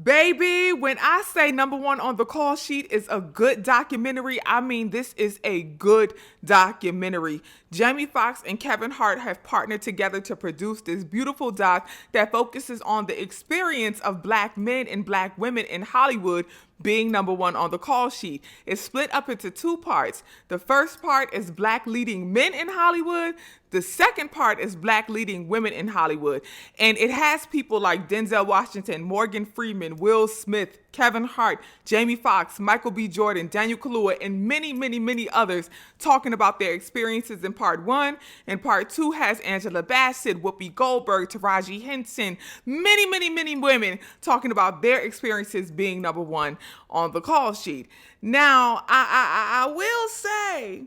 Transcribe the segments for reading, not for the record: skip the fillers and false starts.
Baby, when I say number one on the call sheet is a good documentary, I mean this is a good documentary. Jamie Foxx and Kevin Hart have partnered together to produce this beautiful doc that focuses on the experience of black men and black women in Hollywood being number one on the call sheet. It's split up into two parts. The first part is black leading men in Hollywood. The second part is black leading women in Hollywood. And it has people like Denzel Washington, Morgan Freeman, Will Smith, Kevin Hart, Jamie Foxx, Michael B. Jordan, Daniel Kaluuya, and many, many, many others talking about their experiences in part one. And part two has Angela Bassett, Whoopi Goldberg, Taraji Henson, many, many, many women talking about their experiences being number one on the call sheet. Now, I will say,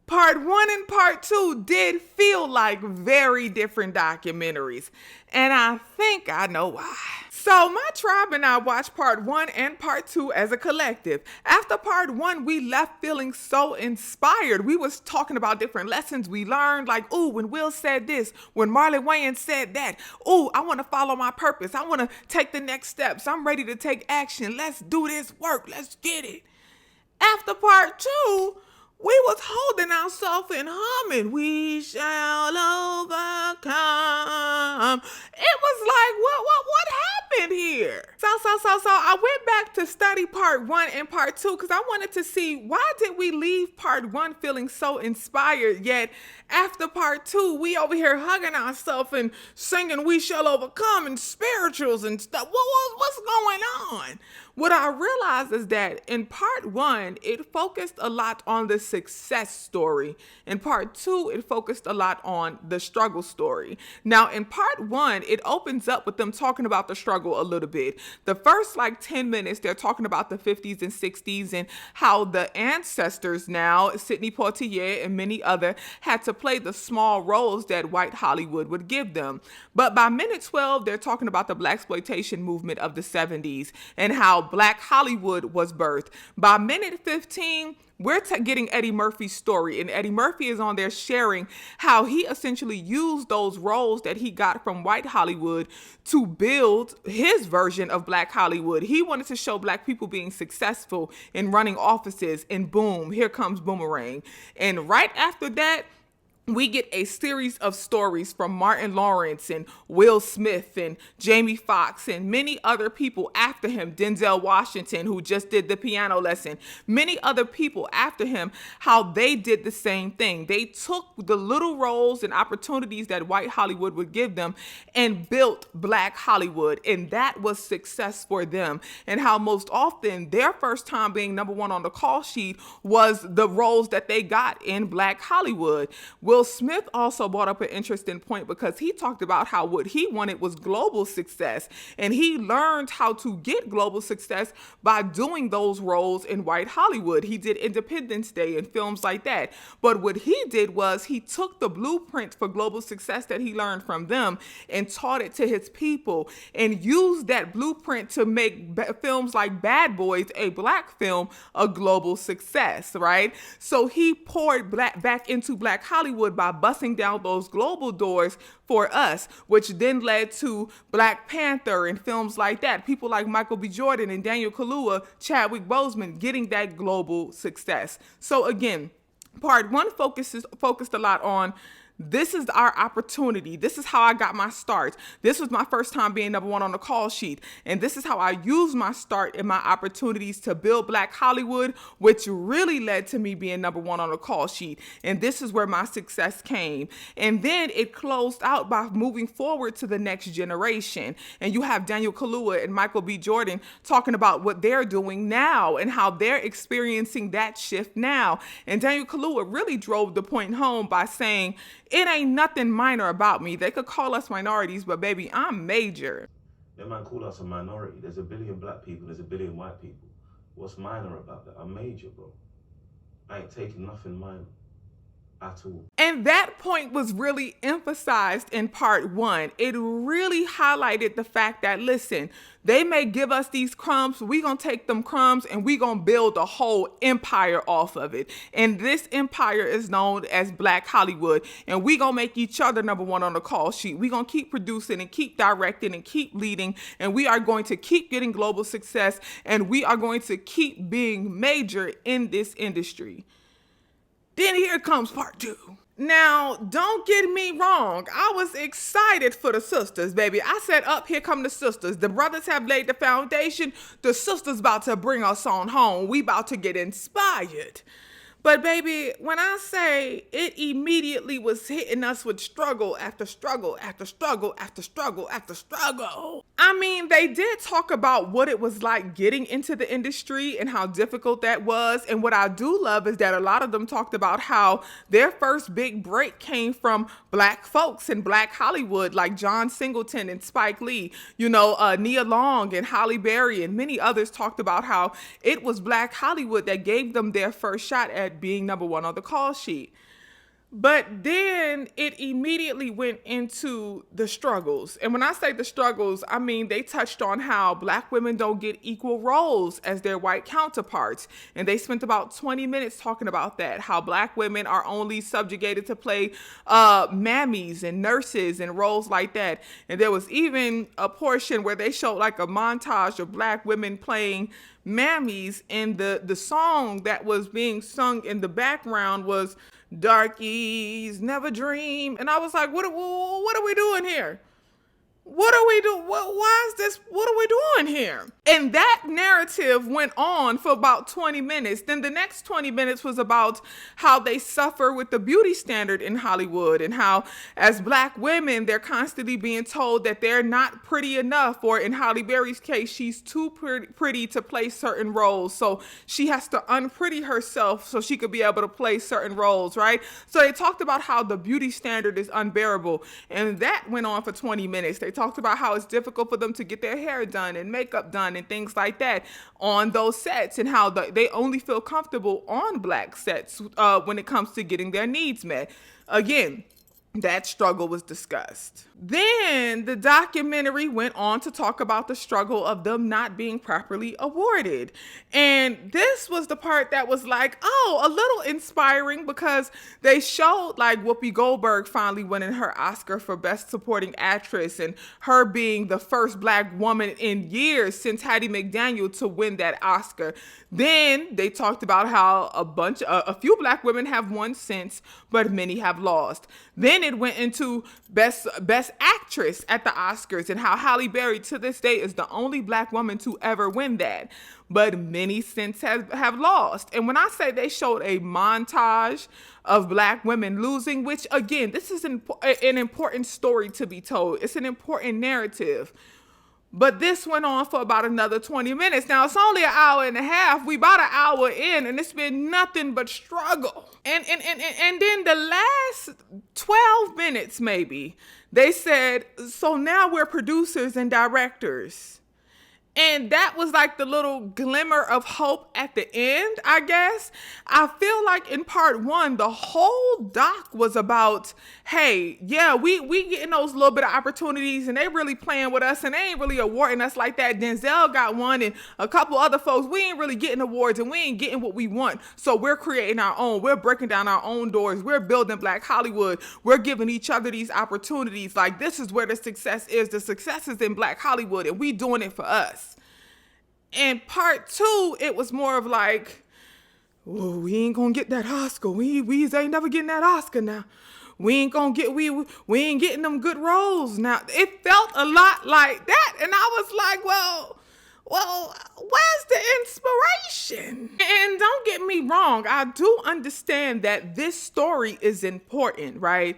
part one and part two did feel like very different documentaries, and I think I know why. So my tribe and I watched part one and part two as a collective. After part one, we left feeling so inspired. We was talking about different lessons we learned, like, ooh, when Will said this, when Marlon Wayans said that, ooh, I want to follow my purpose. I want to take the next steps. I'm ready to take action. Let's do this work. Let's get it. After part two, we was holding ourselves and humming, we shall overcome. It was like, what happened here? So I went back to study part one and part two because I wanted to see why did we leave part one feeling so inspired, yet after part two, we over here hugging ourselves and singing we shall overcome and spirituals and stuff. What's going on? What I realized is that in part one, it focused a lot on the success story. In part two, it focused a lot on the struggle story. Now, in part one, it opens up with them talking about the struggle a little bit. The first 10 minutes, they're talking about the 50s and 60s and how the ancestors now, Sidney Poitier and many other, had to play the small roles that white Hollywood would give them. But by minute 12, they're talking about the blaxploitation movement of the 70s and how black Hollywood was birthed. By minute 15, we're getting Eddie Murphy's story, and Eddie Murphy is on there sharing how he essentially used those roles that he got from white Hollywood to build his version of black Hollywood. He wanted to show black people being successful in running offices, and boom, here comes Boomerang. And right after that, we get a series of stories from Martin Lawrence and Will Smith and Jamie Foxx and many other people after him, Denzel Washington, who just did the piano lesson, many other people after him, how they did the same thing. They took the little roles and opportunities that white Hollywood would give them and built black Hollywood, and that was success for them. And how most often their first time being number one on the call sheet was the roles that they got in black Hollywood. Will Smith also brought up an interesting point because he talked about how what he wanted was global success, and he learned how to get global success by doing those roles in white Hollywood. He did Independence Day and films like that. But what he did was he took the blueprint for global success that he learned from them and taught it to his people and used that blueprint to make films like Bad Boys, a black film, a global success, right? So he poured back into black Hollywood by busting down those global doors for us, which then led to Black Panther and films like that. People like Michael B. Jordan and Daniel Kaluuya, Chadwick Boseman getting that global success. So again, part one focused a lot on this is our opportunity. This is how I got my start. This was my first time being number one on the call sheet. And this is how I used my start and my opportunities to build black Hollywood, which really led to me being number one on the call sheet. And this is where my success came. And then it closed out by moving forward to the next generation. And you have Daniel Kaluuya and Michael B. Jordan talking about what they're doing now and how they're experiencing that shift now. And Daniel Kaluuya really drove the point home by saying, it ain't nothing minor about me. They could call us minorities, but baby, I'm major. That man call us a minority. There's a billion black people, there's a billion white people. What's minor about that? I'm major, bro. I ain't taking nothing minor. at all. And that point was really emphasized in part one. It really highlighted the fact that, listen, they may give us these crumbs, we gonna take them crumbs and we gonna build a whole empire off of it. And this empire is known as Black Hollywood. And we gonna make each other number one on the call sheet. We gonna keep producing and keep directing and keep leading. And we are going to keep getting global success. And we are going to keep being major in this industry. Then here comes part two. Now, don't get me wrong. I was excited for the sisters, baby. I said, up, here come the sisters. The brothers have laid the foundation. The sisters about to bring us on home. We about to get inspired. But baby, when I say it immediately was hitting us with struggle after struggle after struggle after struggle after struggle. I mean, they did talk about what it was like getting into the industry and how difficult that was. And what I do love is that a lot of them talked about how their first big break came from Black folks in Black Hollywood, like John Singleton and Spike Lee, Nia Long and Halle Berry and many others talked about how it was Black Hollywood that gave them their first shot at being number one on the call sheet. But then it immediately went into the struggles. And when I say the struggles, I mean they touched on how Black women don't get equal roles as their white counterparts. And they spent about 20 minutes talking about that, how Black women are only subjugated to play mammies and nurses and roles like that. And there was even a portion where they showed like a montage of Black women playing mammies, and the song that was being sung in the background was Darkies Never Dream. And I was like, what are we doing here? What are we doing? Why is this? What are we doing here? And that narrative went on for about 20 minutes. Then the next 20 minutes was about how they suffer with the beauty standard in Hollywood and how as Black women, they're constantly being told that they're not pretty enough, or in Halle Berry's case, she's too pretty to play certain roles. So she has to unpretty herself so she could be able to play certain roles, right? So they talked about how the beauty standard is unbearable. And that went on for 20 minutes. They talked about how it's difficult for them to get their hair done and makeup done and things like that on those sets, and how they only feel comfortable on Black sets when it comes to getting their needs met. Again, that struggle was discussed. Then the documentary went on to talk about the struggle of them not being properly awarded. And this was the part that was like, a little inspiring, because they showed like Whoopi Goldberg finally winning her Oscar for Best Supporting Actress, and her being the first Black woman in years since Hattie McDaniel to win that Oscar. Then they talked about how a few Black women have won since, but many have lost. Then it went into best actress at the Oscars, and how Halle Berry to this day is the only Black woman to ever win that, but many since have lost. And when I say they showed a montage of Black women losing, which again, this is an important story to be told. It's an important narrative. But this went on for about another 20 minutes. Now, it's only an hour and a half. We about an hour in, and it's been nothing but struggle. And then the last 12 minutes, maybe, they said, so now we're producers and directors. And that was like the little glimmer of hope at the end, I guess. I feel like in part one, the whole doc was about, hey, yeah, we getting those little bit of opportunities, and they really playing with us, and they ain't really awarding us like that. Denzel got one, and a couple other folks, we ain't really getting awards, and we ain't getting what we want. So we're creating our own. We're breaking down our own doors. We're building Black Hollywood. We're giving each other these opportunities. Like, this is where the success is. The success is in Black Hollywood, and we doing it for us. And part two, it was more of like, well, we ain't gonna get that Oscar. We ain't never getting that Oscar now. We ain't getting them good roles now. It felt a lot like that. And I was like, well, where's the inspiration? And don't get me wrong, I do understand that this story is important, right?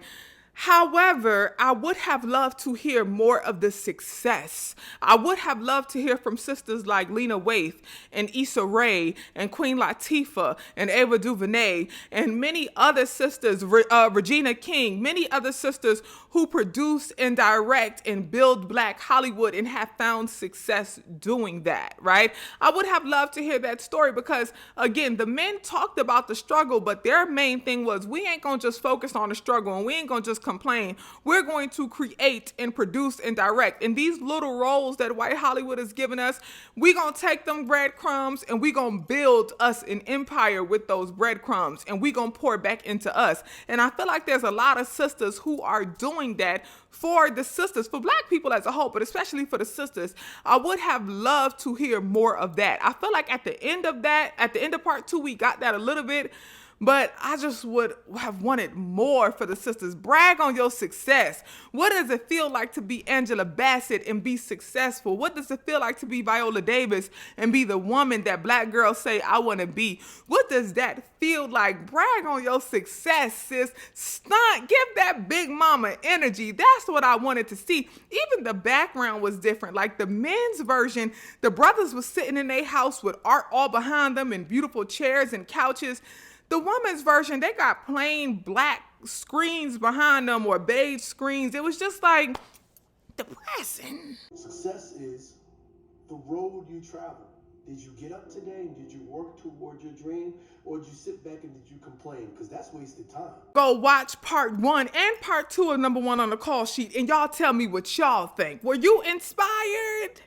However, I would have loved to hear more of the success. I would have loved to hear from sisters like Lena Waithe and Issa Rae and Queen Latifah and Ava DuVernay and many other sisters, Regina King, many other sisters who produce and direct and build Black Hollywood and have found success doing that, right? I would have loved to hear that story because, again, the men talked about the struggle, but their main thing was, we ain't gonna just focus on the struggle and we ain't gonna just complain. We're going to create and produce and direct. And these little roles that white Hollywood has given us, we gonna take them breadcrumbs and we gonna build us an empire with those breadcrumbs and we gonna pour back into us. And I feel like there's a lot of sisters who are doing that for the sisters, for Black people as a whole, but especially for the sisters. I would have loved to hear more of that. I feel like at the end of part 2, we got that a little bit, but I just would have wanted more for the sisters. Brag on your success. What does it feel like to be Angela Bassett and be successful? What does it feel like to be Viola Davis and be the woman that Black girls say, I want to be? What does that feel like? Brag on your success, sis. Stunt. Give that big mama energy. That's what I wanted to see. Even the background was different. Like the men's version, the brothers was sitting in their house with art all behind them and beautiful chairs and couches. The woman's version, they got plain black screens behind them or beige screens. It was just like depressing. Success is the road you travel. Did you get up today and did you work toward your dream, or did you sit back and did you complain? Because that's wasted time. Go watch part 1 and part 2 of #1 on the call sheet and y'all tell me what y'all think. Were you inspired?